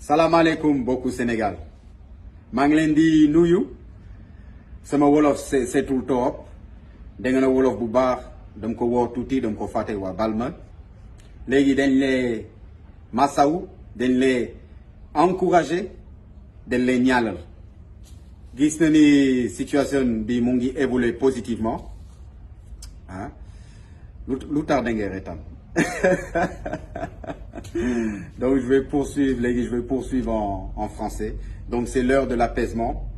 Salam alaikum beaucoup Sénégal maa ngi leen di nuyu sama wolof seetul toop da nga na wolof bu baax dama ko woo tuuti dama ko fàtte waa balma léegi dañ lee masaw dañ lee encouragé dañ lee ñaanal gis na ni situation bi mu ngi évoluer positivement ah lu tax da ngay retaan donc je vais poursuivre en français. Donc c'est l'heure de l'apaisement.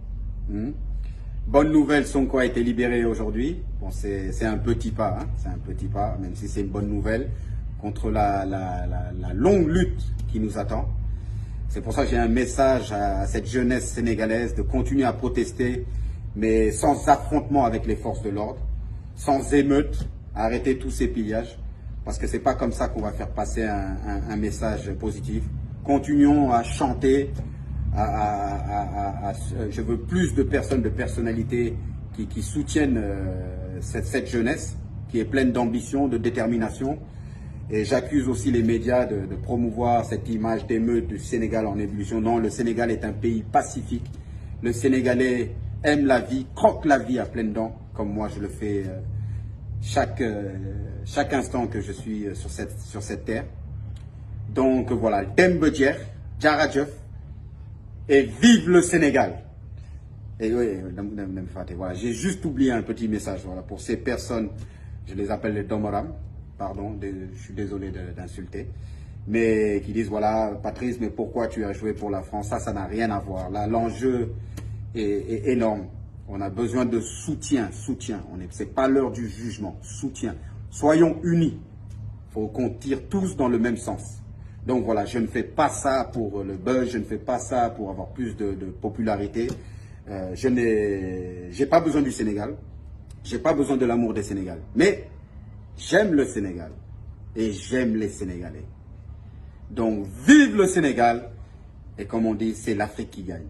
Bonne nouvelle, Sonko a été libéré aujourd'hui. Bon, c'est un petit pas, hein. C'est un petit pas, même si c'est une bonne nouvelle contre la longue lutte qui nous attend. C'est pour ça que j'ai un message à cette jeunesse sénégalaise de continuer à protester, mais sans affrontement avec les forces de l'ordre, sans émeute, arrêter tous ces pillages. Parce que c'est pas comme ça qu'on va faire passer un message positif. Continuons à chanter, je veux plus de personnes, de personnalités qui soutiennent cette jeunesse qui est pleine d'ambition, de détermination. Et j'accuse aussi les médias de promouvoir cette image d'émeute du Sénégal en ébullition. Non, le Sénégal est un pays pacifique. Le Sénégalais aime la vie, croque la vie à pleines dents, comme moi je le fais chaque instant que je suis sur cette terre. Donc voilà, Dembedjer, Djaradjef, et vive le Sénégal. Et oui, voilà, j'ai juste oublié un petit message, voilà, pour ces personnes, je les appelle les Domoram, pardon, je suis désolé d'insulter, mais qui disent, voilà, Patrice, mais pourquoi tu as joué pour la France? Ça n'a rien à voir. Là, l'enjeu est énorme. On a besoin de soutien. C'est pas l'heure du jugement. Soutien. Soyons unis. Il faut qu'on tire tous dans le même sens. Donc voilà, je ne fais pas ça pour le buzz, je ne fais pas ça pour avoir plus de popularité. J'ai pas besoin du Sénégal. J'ai pas besoin de l'amour des Sénégalais. Mais j'aime le Sénégal et j'aime les Sénégalais. Donc vive le Sénégal et comme on dit, c'est l'Afrique qui gagne.